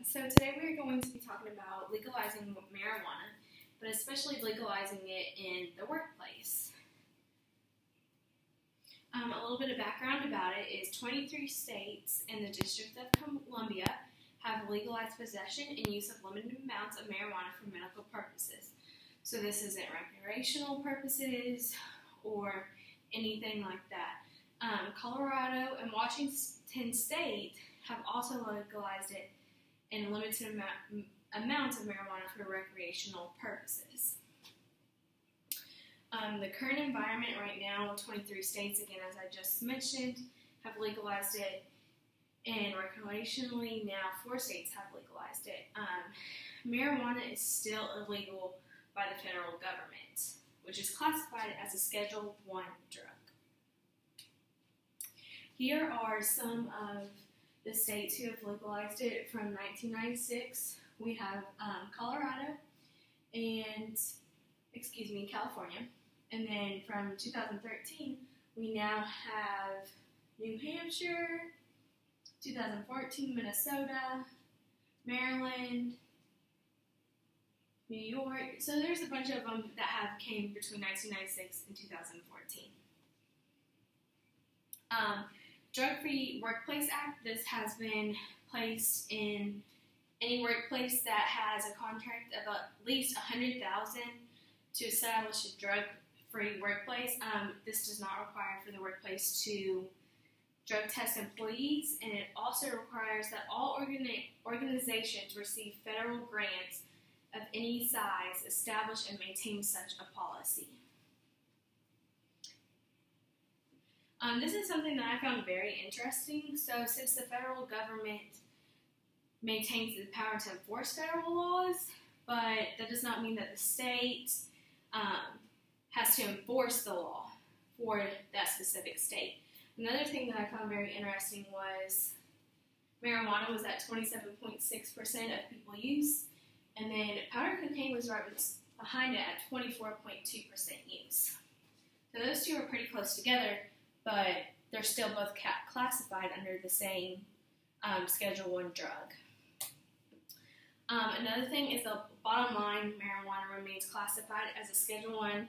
So today we're going to be talking about legalizing marijuana, but especially legalizing it in the workplace. A little bit of background about it is 23 states and the District of Columbia have legalized possession and use of limited amounts of marijuana for medical purposes. So this isn't recreational purposes or anything like that. Colorado and Washington State have also legalized it in limited amounts of marijuana for recreational purposes. The current environment right now, 23 states, again, as I just mentioned, have legalized it, and recreationally now 4 states have legalized it. Marijuana is still illegal by the federal government, which is classified as a Schedule I drug. Here are some of the states who have legalized it from 1996. We have Colorado and, California. And then from 2013, we now have New Hampshire, 2014, Minnesota, Maryland, New York. So there's a bunch of them that have came between 1996 and 2014. Drug-Free Workplace Act, this has been placed in any workplace that has a contract of at least $100,000 to establish a drug-free workplace. This does not require for the workplace to drug test employees, and it also requires that all organizations receive federal grants of any size, establish and maintain such a policy. This is something that I found very interesting. So since the federal government maintains the power to enforce federal laws, but that does not mean that the state has to enforce the law for that specific state. Another thing that I found very interesting was marijuana was at 27.6% of people use, and then powder cocaine was right behind it at 24.2% use. So those two are pretty close together, but they're still both classified under the same Schedule I drug. Another thing is the bottom line, marijuana remains classified as a Schedule I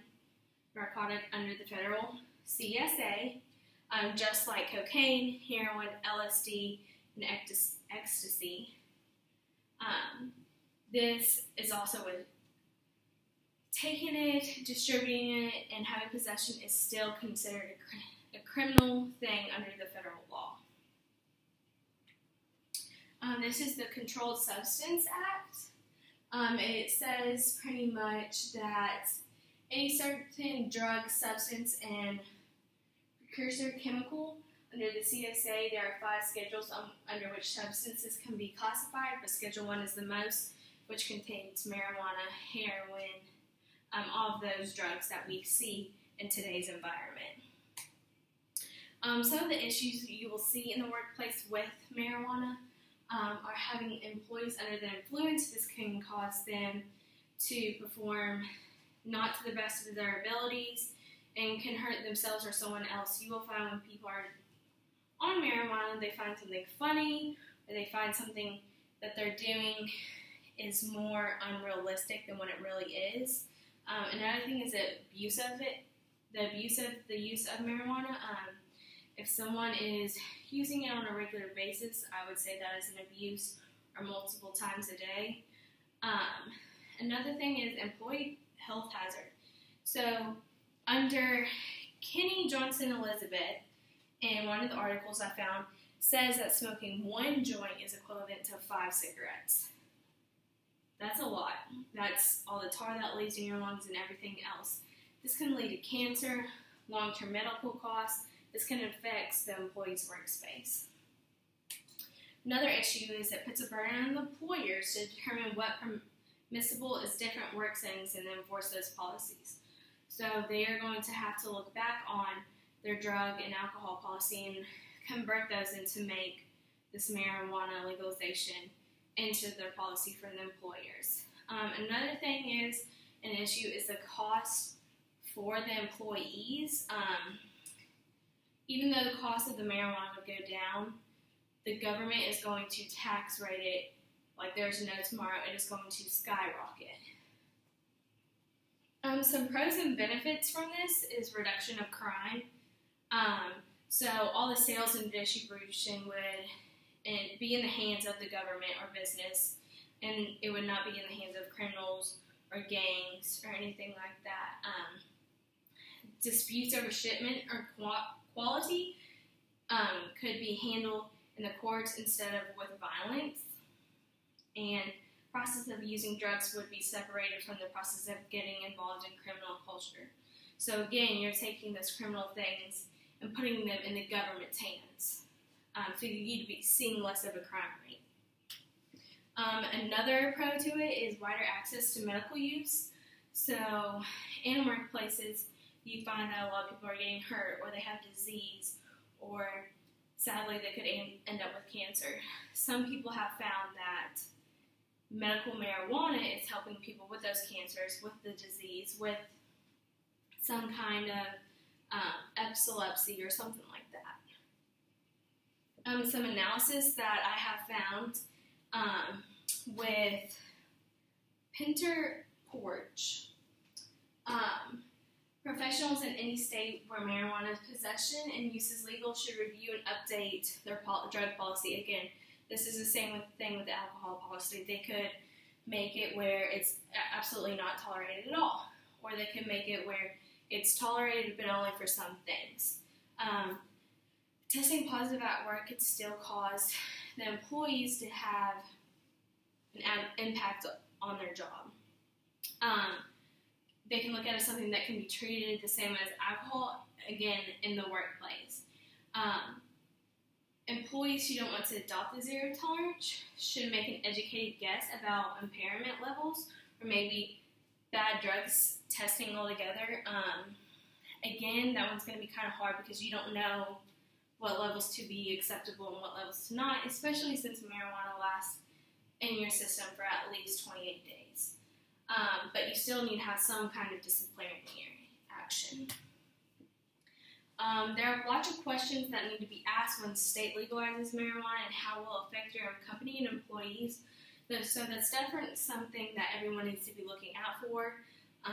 narcotic under the federal CSA, just like cocaine, heroin, LSD, and ecstasy. This is also taking it, distributing it, and having possession is still considered a criminal thing under the federal law. This is the Controlled Substance Act. It says pretty much that any certain drug, substance, and precursor chemical under the CSA, there are 5 schedules under which substances can be classified, but Schedule I is the most, which contains marijuana, heroin, all of those drugs that we see in today's environment. Some of the issues you will see in the workplace with marijuana are having employees under the influence. This can cause them to perform not to the best of their abilities and can hurt themselves or someone else. You will find when people are on marijuana, they find something funny, or they find something that they're doing is more unrealistic than what it really is. Another thing is the abuse of it, the use of marijuana. If someone is using it on a regular basis, I would say that is an abuse, or multiple times a day. Another thing is employee health hazard. So under Kenny Johnson Elizabeth, in one of the articles I found, says that smoking 1 joint is equivalent to 5 cigarettes. That's a lot. That's all the tar that leaves in your lungs and everything else. This can lead to cancer, long-term medical costs. This can affect the employee's workspace. Another issue is it puts a burden on the employers to determine what permissible is different work settings and enforce those policies. So they are going to have to look back on their drug and alcohol policy and convert those into make this marijuana legalization into their policy for the employers. Another thing is, an issue is the cost for the employees. Even though the cost of the marijuana would go down, the government is going to tax rate it like there's no tomorrow, it is going to skyrocket. Some pros and benefits from this is reduction of crime. So all the sales and distribution would be in the hands of the government or business, and it would not be in the hands of criminals or gangs or anything like that. Disputes over shipment or quality could be handled in the courts instead of with violence. And process of using drugs would be separated from the process of getting involved in criminal culture. So again, you're taking those criminal things and putting them in the government's hands. So you'd be seeing less of a crime rate. Another pro to it is wider access to medical use. So in workplaces, you find that a lot of people are getting hurt, or they have disease, or sadly they could end up with cancer. Some people have found that medical marijuana is helping people with those cancers, with the disease, with some kind of epilepsy or something like that. Some analysis that I have found with Pinter Porch, professionals in any state where marijuana possession and use is legal should review and update their drug policy. Again, this is the same thing with the alcohol policy. They could make it where it's absolutely not tolerated at all, or they could make it where it's tolerated but only for some things. Testing positive at work could still cause the employees to have an impact on their job. They can look at it as something that can be treated the same as alcohol, again, in the workplace. Employees who don't want to adopt the zero tolerance should make an educated guess about impairment levels, or maybe bad drugs testing altogether. Again, that one's going to be kind of hard because you don't know what levels to be acceptable and what levels to not, especially since marijuana lasts in your system for at least 28 days. But you still need to have some kind of disciplinary action. There are lots of questions that need to be asked when the state legalizes marijuana and how it will affect your company and employees. So that's definitely something that everyone needs to be looking out for.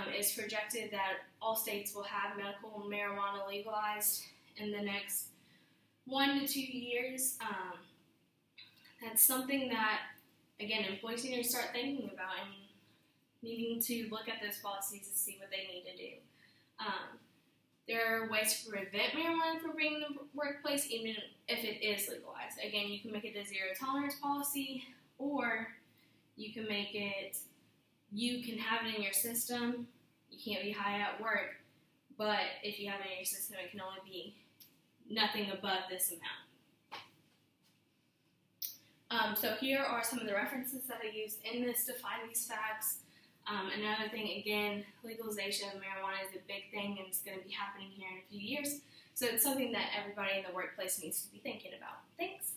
It's projected that all states will have medical marijuana legalized in the next 1 to 2 years. That's something that, again, employees need to start thinking about and needing to look at those policies and see what they need to do. There are ways to prevent marijuana from being in the workplace, even if it is legalized. Again, you can make it a zero tolerance policy, or you can make it, you can have it in your system. You can't be high at work, but if you have it in your system, it can only be nothing above this amount. So here are some of the references that I used in this to find these facts. Another thing, again, legalization of marijuana is a big thing, and it's going to be happening here in a few years. So it's something that everybody in the workplace needs to be thinking about. Thanks.